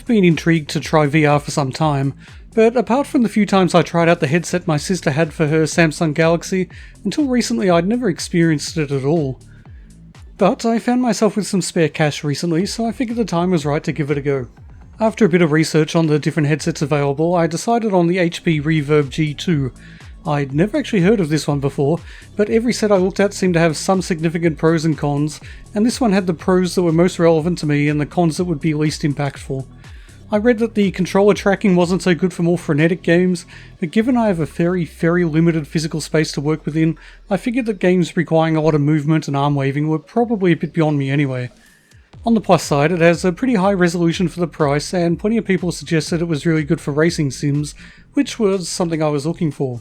I've been intrigued to try VR for some time, but apart from the few times I tried out the headset my sister had for her Samsung Galaxy, until recently I'd never experienced it at all. But I found myself with some spare cash recently, so I figured the time was right to give it a go. After a bit of research on the different headsets available, I decided on the HP Reverb G2. I'd never actually heard of this one before, but every set I looked at seemed to have some significant pros and cons, and this one had the pros that were most relevant to me and the cons that would be least impactful. I read that the controller tracking wasn't so good for more frenetic games, but given I have a very limited physical space to work within, I figured that games requiring a lot of movement and arm waving were probably a bit beyond me anyway. On the plus side, it has a pretty high resolution for the price, and plenty of people suggested it was really good for racing sims, which was something I was looking for.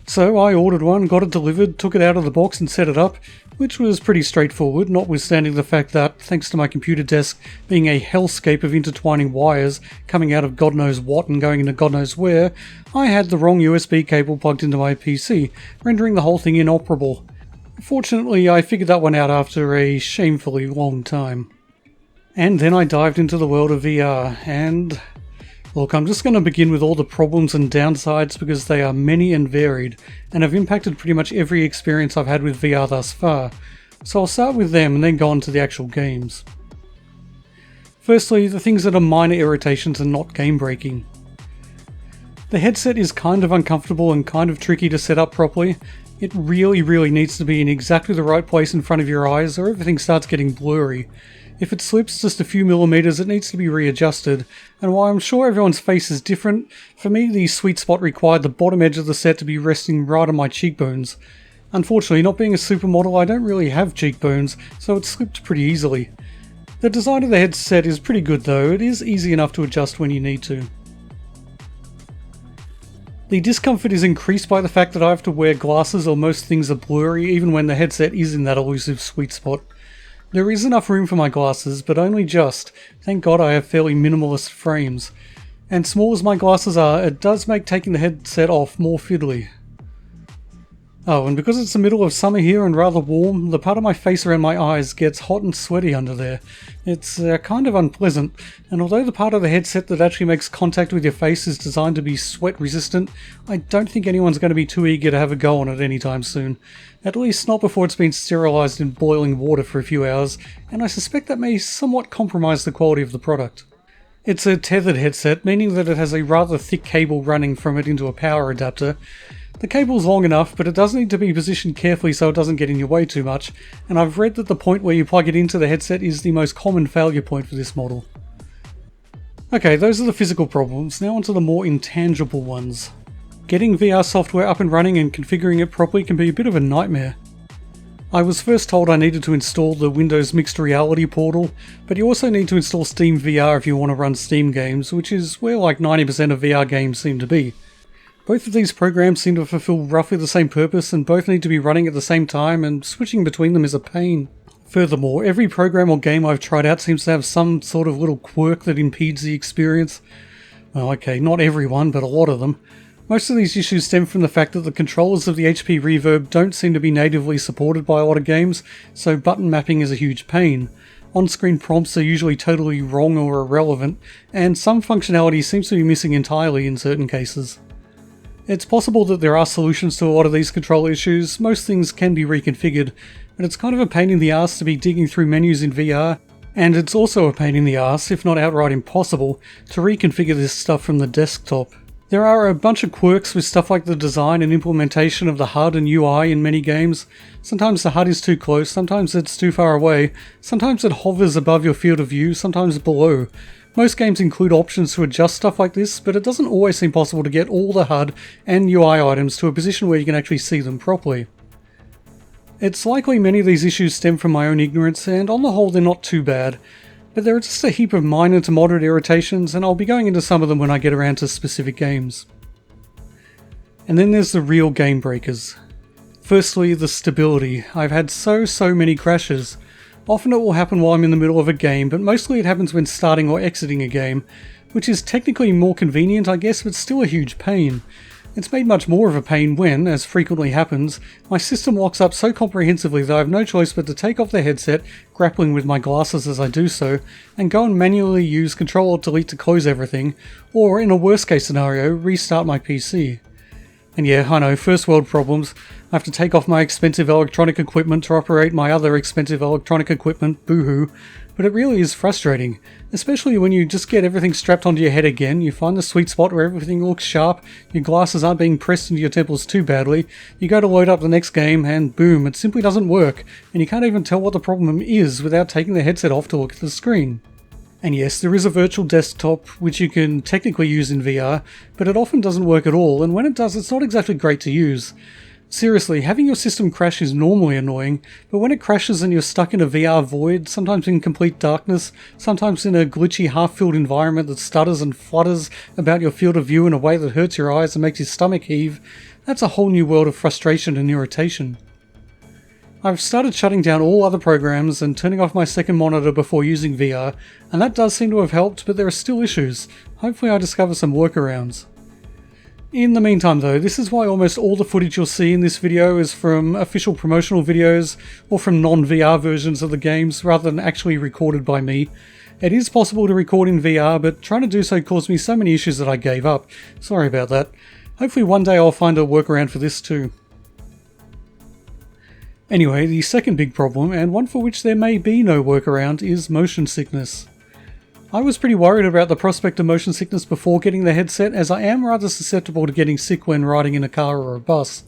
So I ordered one, got it delivered, took it out of the box and set it up, which was pretty straightforward, notwithstanding the fact that, thanks to my computer desk being a hellscape of intertwining wires coming out of God knows what and going into God knows where, I had the wrong USB cable plugged into my PC, rendering the whole thing inoperable. Fortunately, I figured that one out after a shamefully long time. And then I dived into the world of VR, and look, I'm just going to begin with all the problems and downsides because they are many and varied, and have impacted pretty much every experience I've had with VR thus far, so I'll start with them and then go on to the actual games. Firstly, the things that are minor irritations and not game-breaking. The headset is kind of uncomfortable and kind of tricky to set up properly. It really needs to be in exactly the right place in front of your eyes or everything starts getting blurry. If it slips just a few millimeters, it needs to be readjusted, and while I'm sure everyone's face is different, for me the sweet spot required the bottom edge of the set to be resting right on my cheekbones. Unfortunately, not being a supermodel, I don't really have cheekbones, so it slipped pretty easily. The design of the headset is pretty good though, it is easy enough to adjust when you need to. The discomfort is increased by the fact that I have to wear glasses or most things are blurry even when the headset is in that elusive sweet spot. There is enough room for my glasses, but only just. Thank God I have fairly minimalist frames. And small as my glasses are, it does make taking the headset off more fiddly. Oh, and because it's the middle of summer here and rather warm, the part of my face around my eyes gets hot and sweaty under there. It's kind of unpleasant, and although the part of the headset that actually makes contact with your face is designed to be sweat resistant, I don't think anyone's going to be too eager to have a go on it anytime soon. At least not before it's been sterilised in boiling water for a few hours, and I suspect that may somewhat compromise the quality of the product. It's a tethered headset, meaning that it has a rather thick cable running from it into a power adapter. The cable's long enough, but it does need to be positioned carefully so it doesn't get in your way too much, and I've read that the point where you plug it into the headset is the most common failure point for this model. Okay, those are the physical problems, now onto the more intangible ones. Getting VR software up and running and configuring it properly can be a bit of a nightmare. I was first told I needed to install the Windows Mixed Reality portal, but you also need to install Steam VR if you want to run Steam games, which is where like 90% of VR games seem to be. Both of these programs seem to fulfill roughly the same purpose and both need to be running at the same time, and switching between them is a pain. Furthermore, every program or game I've tried out seems to have some sort of little quirk that impedes the experience. Well, okay, not everyone, but a lot of them. Most of these issues stem from the fact that the controllers of the HP Reverb don't seem to be natively supported by a lot of games, so button mapping is a huge pain. On-screen prompts are usually totally wrong or irrelevant, and some functionality seems to be missing entirely in certain cases. It's possible that there are solutions to a lot of these control issues, most things can be reconfigured, but it's kind of a pain in the ass to be digging through menus in VR, and it's also a pain in the ass, if not outright impossible, to reconfigure this stuff from the desktop. There are a bunch of quirks with stuff like the design and implementation of the HUD and UI in many games. Sometimes the HUD is too close, sometimes it's too far away, sometimes it hovers above your field of view, sometimes below. Most games include options to adjust stuff like this, but it doesn't always seem possible to get all the HUD and UI items to a position where you can actually see them properly. It's likely many of these issues stem from my own ignorance, and on the whole they're not too bad, but there are just a heap of minor to moderate irritations, and I'll be going into some of them when I get around to specific games. And then there's the real game breakers. Firstly, the stability. I've had so many crashes. Often it will happen while I'm in the middle of a game, but mostly it happens when starting or exiting a game, which is technically more convenient I guess, but still a huge pain. It's made much more of a pain when, as frequently happens, my system locks up so comprehensively that I have no choice but to take off the headset, grappling with my glasses as I do so, and go and manually use Ctrl-Alt-Delete to close everything, or in a worst case scenario, restart my PC. And yeah, I know, first world problems. I have to take off my expensive electronic equipment to operate my other expensive electronic equipment, boohoo. But it really is frustrating, especially when you just get everything strapped onto your head again, you find the sweet spot where everything looks sharp, your glasses aren't being pressed into your temples too badly, you go to load up the next game and boom, it simply doesn't work, and you can't even tell what the problem is without taking the headset off to look at the screen. And yes, there is a virtual desktop which you can technically use in VR, but it often doesn't work at all, and when it does, it's not exactly great to use. Seriously, having your system crash is normally annoying, but when it crashes and you're stuck in a VR void, sometimes in complete darkness, sometimes in a glitchy half-filled environment that stutters and flutters about your field of view in a way that hurts your eyes and makes your stomach heave, that's a whole new world of frustration and irritation. I've started shutting down all other programs and turning off my second monitor before using VR, and that does seem to have helped, but there are still issues. Hopefully I discover some workarounds. In the meantime though, this is why almost all the footage you'll see in this video is from official promotional videos or from non-VR versions of the games rather than actually recorded by me. It is possible to record in VR, but trying to do so caused me so many issues that I gave up. Sorry about that. Hopefully one day I'll find a workaround for this too. Anyway, the second big problem, and one for which there may be no workaround, is motion sickness. I was pretty worried about the prospect of motion sickness before getting the headset, as I am rather susceptible to getting sick when riding in a car or a bus.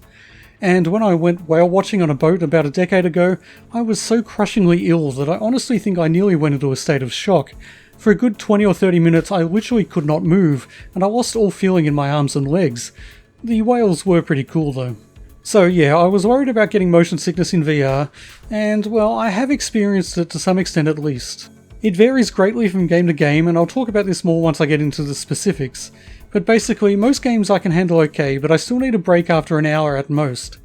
And when I went whale watching on a boat about a decade ago, I was so crushingly ill that I honestly think I nearly went into a state of shock. For a good 20 or 30 minutes I literally could not move, and I lost all feeling in my arms and legs. The whales were pretty cool though. So yeah, I was worried about getting motion sickness in VR, and well, I have experienced it to some extent at least. It varies greatly from game to game, and I'll talk about this more once I get into the specifics. But basically, most games I can handle okay, but I still need a break after an hour at most.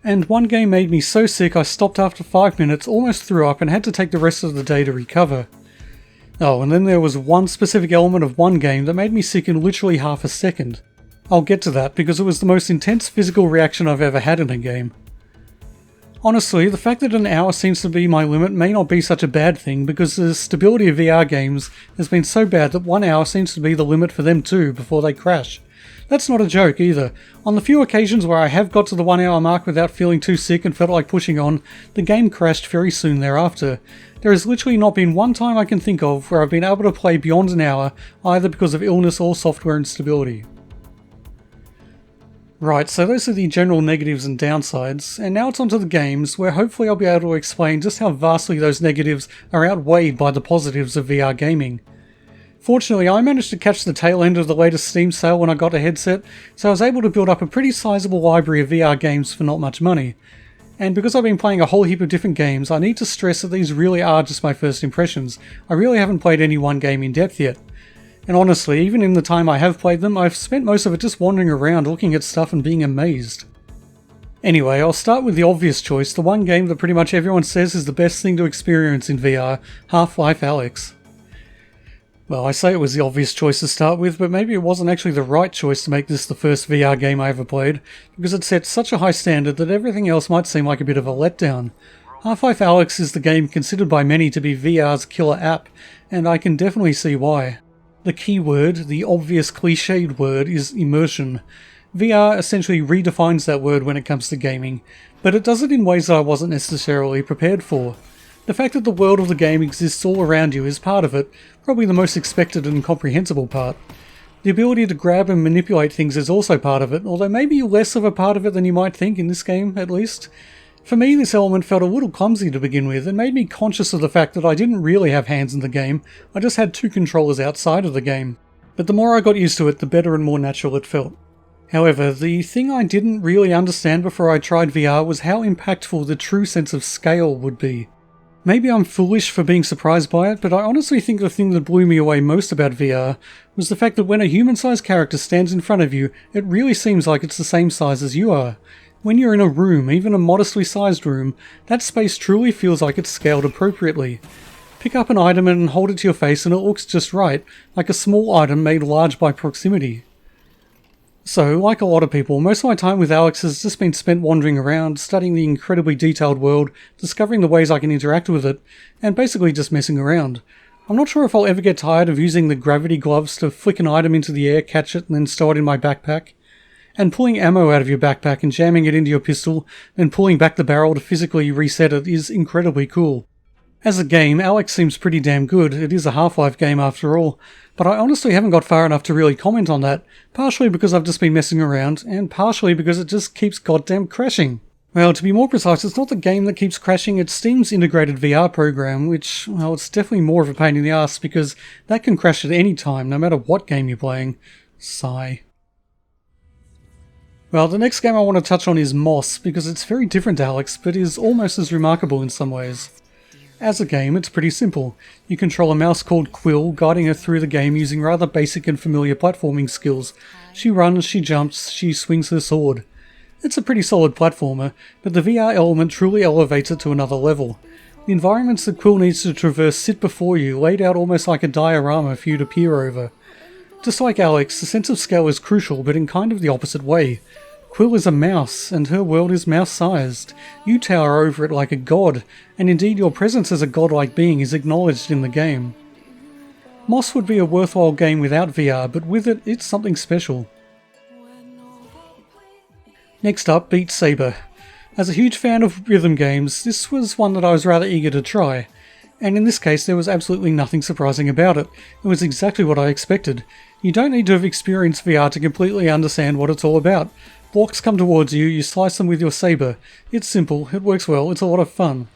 And one game made me so sick I stopped after 5 minutes, almost threw up, and had to take the rest of the day to recover. Oh, and then there was one specific element of one game that made me sick in literally half a second. I'll get to that, because it was the most intense physical reaction I've ever had in a game. Honestly, the fact that an hour seems to be my limit may not be such a bad thing, because the stability of VR games has been so bad that 1 hour seems to be the limit for them too before they crash. That's not a joke either. On the few occasions where I have got to the 1 hour mark without feeling too sick and felt like pushing on, the game crashed very soon thereafter. There has literally not been one time I can think of where I've been able to play beyond an hour, either because of illness or software instability. Right, so those are the general negatives and downsides, and now it's onto the games, where hopefully I'll be able to explain just how vastly those negatives are outweighed by the positives of VR gaming. Fortunately, I managed to catch the tail end of the latest Steam sale when I got a headset, so I was able to build up a pretty sizable library of VR games for not much money. And because I've been playing a whole heap of different games, I need to stress that these really are just my first impressions. I really haven't played any one game in depth yet. And honestly, even in the time I have played them, I've spent most of it just wandering around looking at stuff and being amazed. Anyway, I'll start with the obvious choice, the one game that pretty much everyone says is the best thing to experience in VR, Half-Life Alyx. Well, I say it was the obvious choice to start with, but maybe it wasn't actually the right choice to make this the first VR game I ever played, because it set such a high standard that everything else might seem like a bit of a letdown. Half-Life Alyx is the game considered by many to be VR's killer app, and I can definitely see why. The key word, the obvious cliched word, is immersion. VR essentially redefines that word when it comes to gaming, but it does it in ways that I wasn't necessarily prepared for. The fact that the world of the game exists all around you is part of it, probably the most expected and comprehensible part. The ability to grab and manipulate things is also part of it, although maybe less of a part of it than you might think in this game, at least. For me, this element felt a little clumsy to begin with, and made me conscious of the fact that I didn't really have hands in the game, I just had two controllers outside of the game. But the more I got used to it, the better and more natural it felt. However, the thing I didn't really understand before I tried VR was how impactful the true sense of scale would be. Maybe I'm foolish for being surprised by it, but I honestly think the thing that blew me away most about VR was the fact that when a human-sized character stands in front of you, it really seems like it's the same size as you are. When you're in a room, even a modestly sized room, that space truly feels like it's scaled appropriately. Pick up an item and hold it to your face and it looks just right, like a small item made large by proximity. So, like a lot of people, most of my time with Alyx has just been spent wandering around, studying the incredibly detailed world, discovering the ways I can interact with it, and basically just messing around. I'm not sure if I'll ever get tired of using the gravity gloves to flick an item into the air, catch it, and then stow it in my backpack. And pulling ammo out of your backpack and jamming it into your pistol, then pulling back the barrel to physically reset it is incredibly cool. As a game, Alyx seems pretty damn good. It is a Half-Life game after all, but I honestly haven't got far enough to really comment on that, partially because I've just been messing around, and partially because it just keeps goddamn crashing. Well, to be more precise, it's not the game that keeps crashing, it's Steam's integrated VR program, which, well, it's definitely more of a pain in the ass because that can crash at any time, no matter what game you're playing. Sigh. Well, the next game I want to touch on is Moss, because it's very different to Alyx, but is almost as remarkable in some ways. As a game, it's pretty simple. You control a mouse called Quill, guiding her through the game using rather basic and familiar platforming skills. She runs, she jumps, she swings her sword. It's a pretty solid platformer, but the VR element truly elevates it to another level. The environments that Quill needs to traverse sit before you, laid out almost like a diorama for you to peer over. Just like Alyx, the sense of scale is crucial, but in kind of the opposite way. Quill is a mouse, and her world is mouse-sized. You tower over it like a god, and indeed your presence as a godlike being is acknowledged in the game. Moss would be a worthwhile game without VR, but with it, it's something special. Next up, Beat Saber. As a huge fan of rhythm games, this was one that I was rather eager to try. And in this case, there was absolutely nothing surprising about it. It was exactly what I expected. You don't need to have experienced VR to completely understand what it's all about. Blocks come towards you, you slice them with your saber. It's simple, it works well, it's a lot of fun.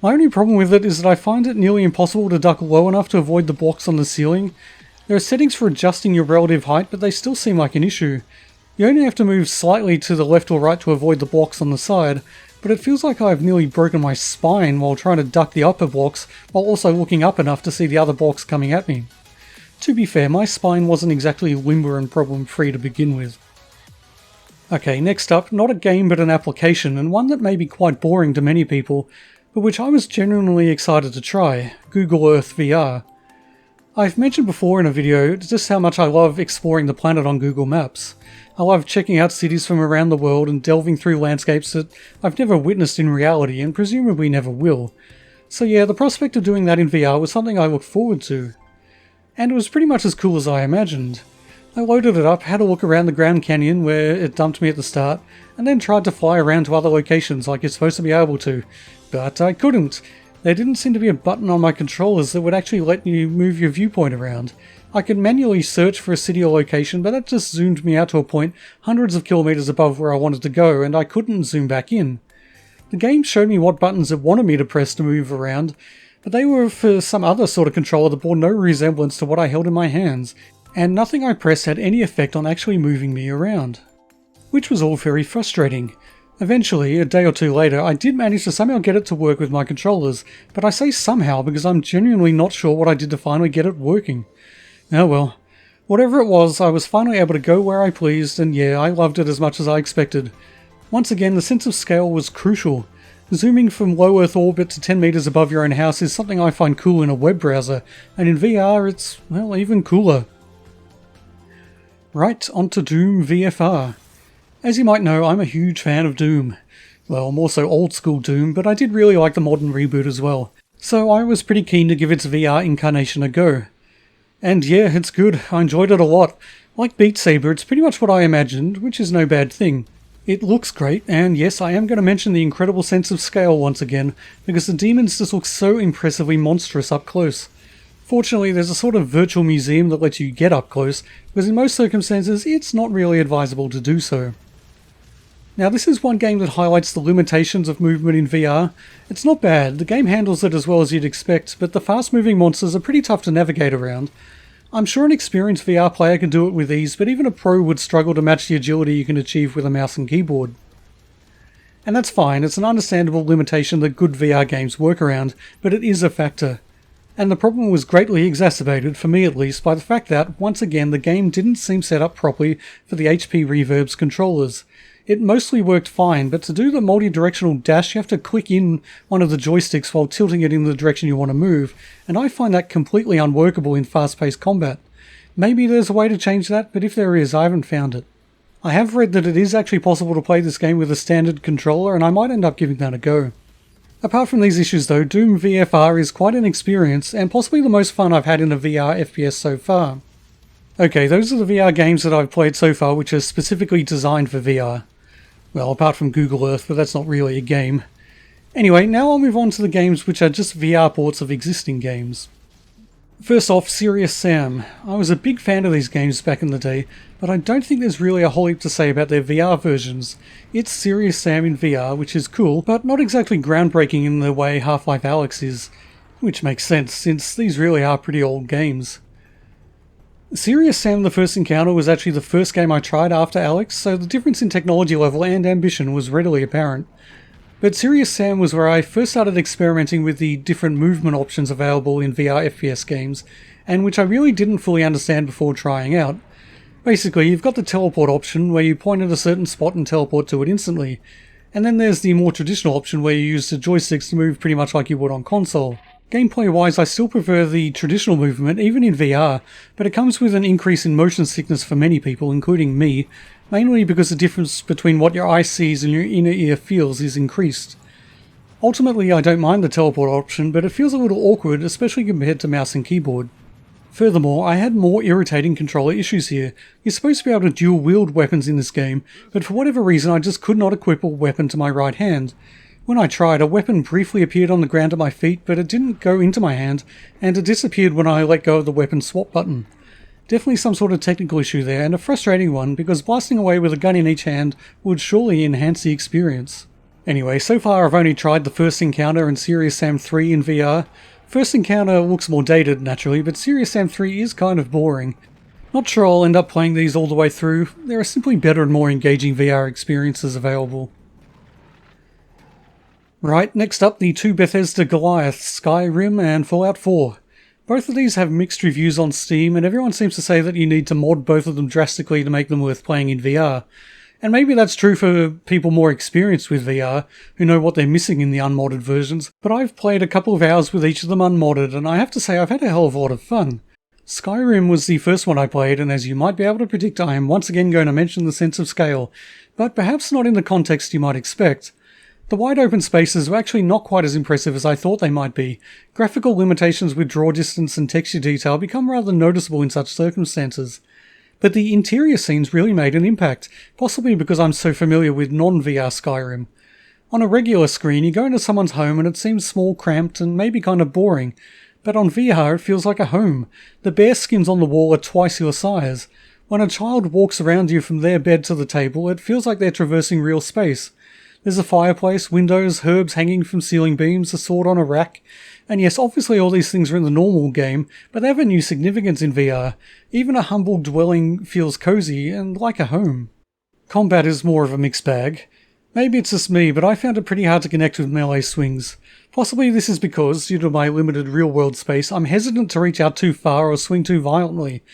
My only problem with it is that I find it nearly impossible to duck low enough to avoid the blocks on the ceiling. There are settings for adjusting your relative height, but they still seem like an issue. You only have to move slightly to the left or right to avoid the blocks on the side, but it feels like I've nearly broken my spine while trying to duck the upper blocks, while also looking up enough to see the other blocks coming at me. To be fair, my spine wasn't exactly limber and problem-free to begin with. Okay, next up, not a game but an application, and one that may be quite boring to many people, but which I was genuinely excited to try, Google Earth VR. I've mentioned before in a video just how much I love exploring the planet on Google Maps. I love checking out cities from around the world and delving through landscapes that I've never witnessed in reality and presumably never will. So yeah, the prospect of doing that in VR was something I looked forward to. And it was pretty much as cool as I imagined. I loaded it up, had a look around the Grand Canyon where it dumped me at the start, and then tried to fly around to other locations like you're supposed to be able to. But I couldn't. There didn't seem to be a button on my controllers that would actually let you move your viewpoint around. I could manually search for a city or location, but that just zoomed me out to a point hundreds of kilometers above where I wanted to go, and I couldn't zoom back in. The game showed me what buttons it wanted me to press to move around, but they were for some other sort of controller that bore no resemblance to what I held in my hands, and nothing I pressed had any effect on actually moving me around. Which was all very frustrating. Eventually, a day or two later, I did manage to somehow get it to work with my controllers, but I say somehow because I'm genuinely not sure what I did to finally get it working. Oh well. Whatever it was, I was finally able to go where I pleased, and yeah, I loved it as much as I expected. Once again, the sense of scale was crucial. Zooming from low Earth orbit to 10 meters above your own house is something I find cool in a web browser, and in VR it's, well, even cooler. Right, onto Doom VFR. As you might know, I'm a huge fan of Doom. Well, more so old school Doom, but I did really like the modern reboot as well. So I was pretty keen to give its VR incarnation a go. And yeah, it's good, I enjoyed it a lot. Like Beat Saber, it's pretty much what I imagined, which is no bad thing. It looks great, and yes, I am going to mention the incredible sense of scale once again, because the demons just look so impressively monstrous up close. Fortunately, there's a sort of virtual museum that lets you get up close, because in most circumstances, it's not really advisable to do so. Now, this is one game that highlights the limitations of movement in VR. It's not bad, the game handles it as well as you'd expect, but the fast-moving monsters are pretty tough to navigate around. I'm sure an experienced VR player can do it with ease, but even a pro would struggle to match the agility you can achieve with a mouse and keyboard. And that's fine, it's an understandable limitation that good VR games work around, but it is a factor. And the problem was greatly exacerbated, for me at least, by the fact that, once again, the game didn't seem set up properly for the HP Reverb's controllers. It mostly worked fine, but to do the multi-directional dash you have to click in one of the joysticks while tilting it in the direction you want to move, and I find that completely unworkable in fast-paced combat. Maybe there's a way to change that, but if there is, I haven't found it. I have read that it is actually possible to play this game with a standard controller, and I might end up giving that a go. Apart from these issues though, Doom VFR is quite an experience, and possibly the most fun I've had in a VR FPS so far. Okay, those are the VR games that I've played so far which are specifically designed for VR. Well, apart from Google Earth, but that's not really a game. Anyway, now I'll move on to the games which are just VR ports of existing games. First off, Serious Sam. I was a big fan of these games back in the day, but I don't think there's really a whole heap to say about their VR versions. It's Serious Sam in VR, which is cool, but not exactly groundbreaking in the way Half-Life Alyx is. Which makes sense, since these really are pretty old games. Serious Sam: The First Encounter was actually the first game I tried after Alyx, so the difference in technology level and ambition was readily apparent. But Serious Sam was where I first started experimenting with the different movement options available in VR FPS games, and which I really didn't fully understand before trying out. Basically, you've got the teleport option where you point at a certain spot and teleport to it instantly, and then there's the more traditional option where you use the joysticks to move pretty much like you would on console. Gameplay wise, I still prefer the traditional movement, even in VR, but it comes with an increase in motion sickness for many people, including me, mainly because the difference between what your eye sees and your inner ear feels is increased. Ultimately, I don't mind the teleport option, but it feels a little awkward, especially compared to mouse and keyboard. Furthermore, I had more irritating controller issues here. You're supposed to be able to dual wield weapons in this game, but for whatever reason I just could not equip a weapon to my right hand. When I tried, a weapon briefly appeared on the ground at my feet, but it didn't go into my hand, and it disappeared when I let go of the weapon swap button. Definitely some sort of technical issue there, and a frustrating one, because blasting away with a gun in each hand would surely enhance the experience. Anyway, so far I've only tried The First Encounter and Serious Sam 3 in VR. First Encounter looks more dated, naturally, but Serious Sam 3 is kind of boring. Not sure I'll end up playing these all the way through. There are simply better and more engaging VR experiences available. Right, next up, the two Bethesda Goliaths, Skyrim and Fallout 4. Both of these have mixed reviews on Steam, and everyone seems to say that you need to mod both of them drastically to make them worth playing in VR. And maybe that's true for people more experienced with VR, who know what they're missing in the unmodded versions, but I've played a couple of hours with each of them unmodded, and I have to say I've had a hell of a lot of fun. Skyrim was the first one I played, and as you might be able to predict, I am once again going to mention the sense of scale, but perhaps not in the context you might expect. The wide open spaces were actually not quite as impressive as I thought they might be. Graphical limitations with draw distance and texture detail become rather noticeable in such circumstances. But the interior scenes really made an impact, possibly because I'm so familiar with non-VR Skyrim. On a regular screen, you go into someone's home and it seems small, cramped, and maybe kind of boring. But on VR, it feels like a home. The bear skins on the wall are twice your size. When a child walks around you from their bed to the table, it feels like they're traversing real space. There's a fireplace, windows, herbs hanging from ceiling beams, a sword on a rack. And yes, obviously all these things are in the normal game, but they have a new significance in VR. Even a humble dwelling feels cozy and like a home. Combat is more of a mixed bag. Maybe it's just me, but I found it pretty hard to connect with melee swings. Possibly this is because, due to my limited real-world space, I'm hesitant to reach out too far or swing too violently.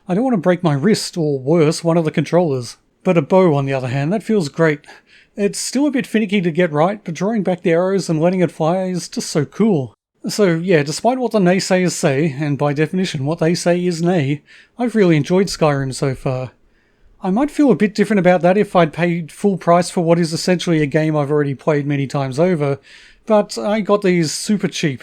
I don't want to break my wrist, or worse, one of the controllers. But a bow, on the other hand, that feels great. It's still a bit finicky to get right, but drawing back the arrows and letting it fly is just so cool. So yeah, despite what the naysayers say, and by definition what they say is nay, I've really enjoyed Skyrim so far. I might feel a bit different about that if I'd paid full price for what is essentially a game I've already played many times over, but I got these super cheap.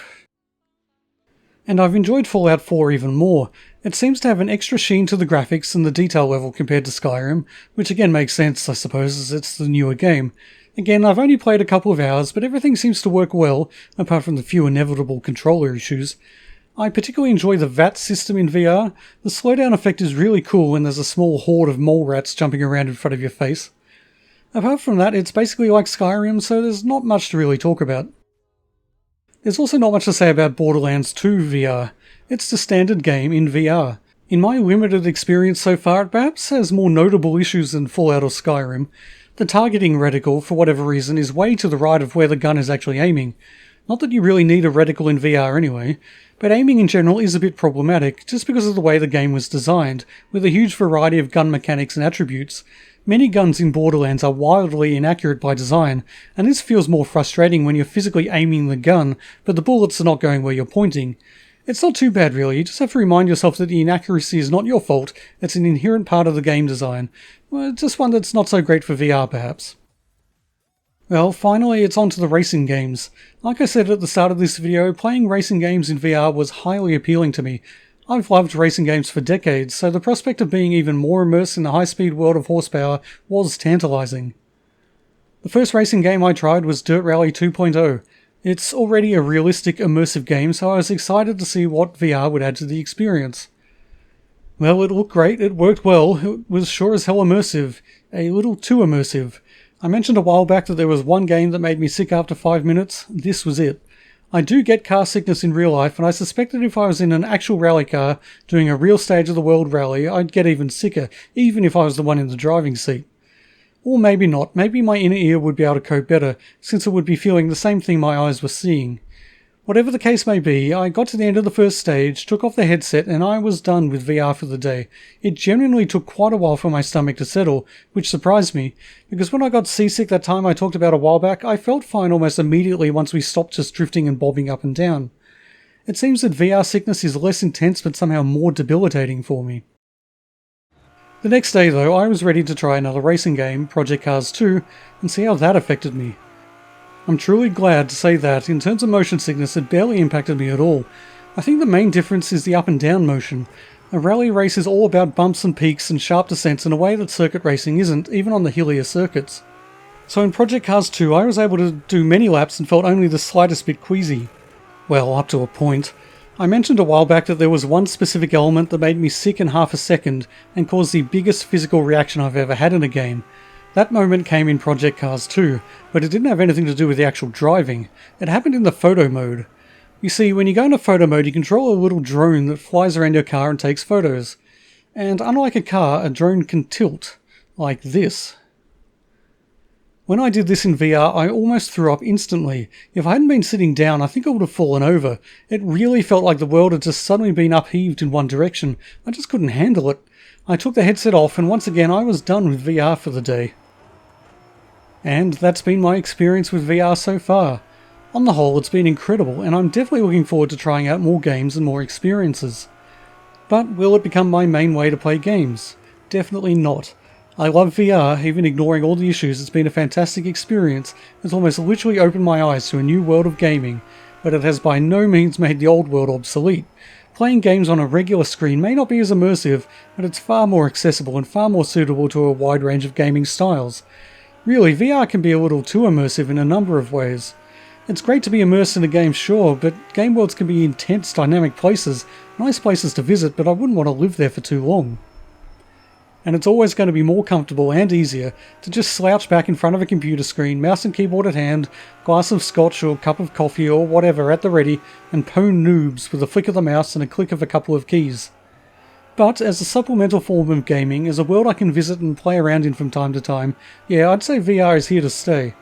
And I've enjoyed Fallout 4 even more. It seems to have an extra sheen to the graphics and the detail level compared to Skyrim, which again makes sense, I suppose, as it's the newer game. Again, I've only played a couple of hours, but everything seems to work well, apart from the few inevitable controller issues. I particularly enjoy the VAT system in VR. The slowdown effect is really cool when there's a small horde of mole rats jumping around in front of your face. Apart from that, it's basically like Skyrim, so there's not much to really talk about. There's also not much to say about Borderlands 2 VR. It's the standard game in VR. In my limited experience so far, it perhaps has more notable issues than Fallout or Skyrim. The targeting reticle, for whatever reason, is way to the right of where the gun is actually aiming. Not that you really need a reticle in VR anyway, but aiming in general is a bit problematic, just because of the way the game was designed, with a huge variety of gun mechanics and attributes. Many guns in Borderlands are wildly inaccurate by design, and this feels more frustrating when you're physically aiming the gun, but the bullets are not going where you're pointing. It's not too bad really, you just have to remind yourself that the inaccuracy is not your fault, it's an inherent part of the game design. Well, just one that's not so great for VR perhaps. Well, finally it's on to the racing games. Like I said at the start of this video, playing racing games in VR was highly appealing to me. I've loved racing games for decades, so the prospect of being even more immersed in the high-speed world of horsepower was tantalizing. The first racing game I tried was Dirt Rally 2.0. It's already a realistic, immersive game, so I was excited to see what VR would add to the experience. Well, it looked great, it worked well, it was sure as hell immersive. A little too immersive. I mentioned a while back that there was one game that made me sick after 5 minutes. This was it. I do get car sickness in real life, and I suspect that if I was in an actual rally car, doing a real stage of the world rally, I'd get even sicker, even if I was the one in the driving seat. Or maybe not, maybe my inner ear would be able to cope better, since it would be feeling the same thing my eyes were seeing. Whatever the case may be, I got to the end of the first stage, took off the headset, and I was done with VR for the day. It genuinely took quite a while for my stomach to settle, which surprised me, because when I got seasick that time I talked about a while back, I felt fine almost immediately once we stopped just drifting and bobbing up and down. It seems that VR sickness is less intense but somehow more debilitating for me. The next day though, I was ready to try another racing game, Project Cars 2, and see how that affected me. I'm truly glad to say that, in terms of motion sickness, it barely impacted me at all. I think the main difference is the up and down motion. A rally race is all about bumps and peaks and sharp descents in a way that circuit racing isn't, even on the hillier circuits. So in Project Cars 2, I was able to do many laps and felt only the slightest bit queasy. Well, up to a point. I mentioned a while back that there was one specific element that made me sick in half a second and caused the biggest physical reaction I've ever had in a game. That moment came in Project Cars 2, but it didn't have anything to do with the actual driving. It happened in the photo mode. You see, when you go into photo mode, you control a little drone that flies around your car and takes photos. And unlike a car, a drone can tilt, like this. When I did this in VR, I almost threw up instantly. If I hadn't been sitting down, I think I would have fallen over. It really felt like the world had just suddenly been upheaved in one direction. I just couldn't handle it. I took the headset off, and once again I was done with VR for the day. And that's been my experience with VR so far. On the whole, it's been incredible, and I'm definitely looking forward to trying out more games and more experiences. But will it become my main way to play games? Definitely not. I love VR, even ignoring all the issues. It's been a fantastic experience. It's almost literally opened my eyes to a new world of gaming, but it has by no means made the old world obsolete. Playing games on a regular screen may not be as immersive, but it's far more accessible and far more suitable to a wide range of gaming styles. Really, VR can be a little too immersive in a number of ways. It's great to be immersed in a game, sure, but game worlds can be intense, dynamic places, nice places to visit, but I wouldn't want to live there for too long. And it's always going to be more comfortable and easier to just slouch back in front of a computer screen, mouse and keyboard at hand, glass of scotch or cup of coffee or whatever at the ready, and pwn noobs with a flick of the mouse and a click of a couple of keys. But as a supplemental form of gaming, as a world I can visit and play around in from time to time, yeah, I'd say VR is here to stay.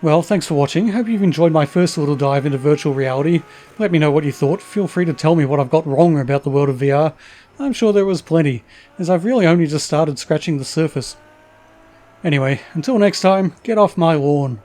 Well, thanks for watching. Hope you've enjoyed my first little dive into virtual reality. Let me know what you thought. Feel free to tell me what I've got wrong about the world of VR. I'm sure there was plenty, as I've really only just started scratching the surface. Anyway, until next time, get off my lawn.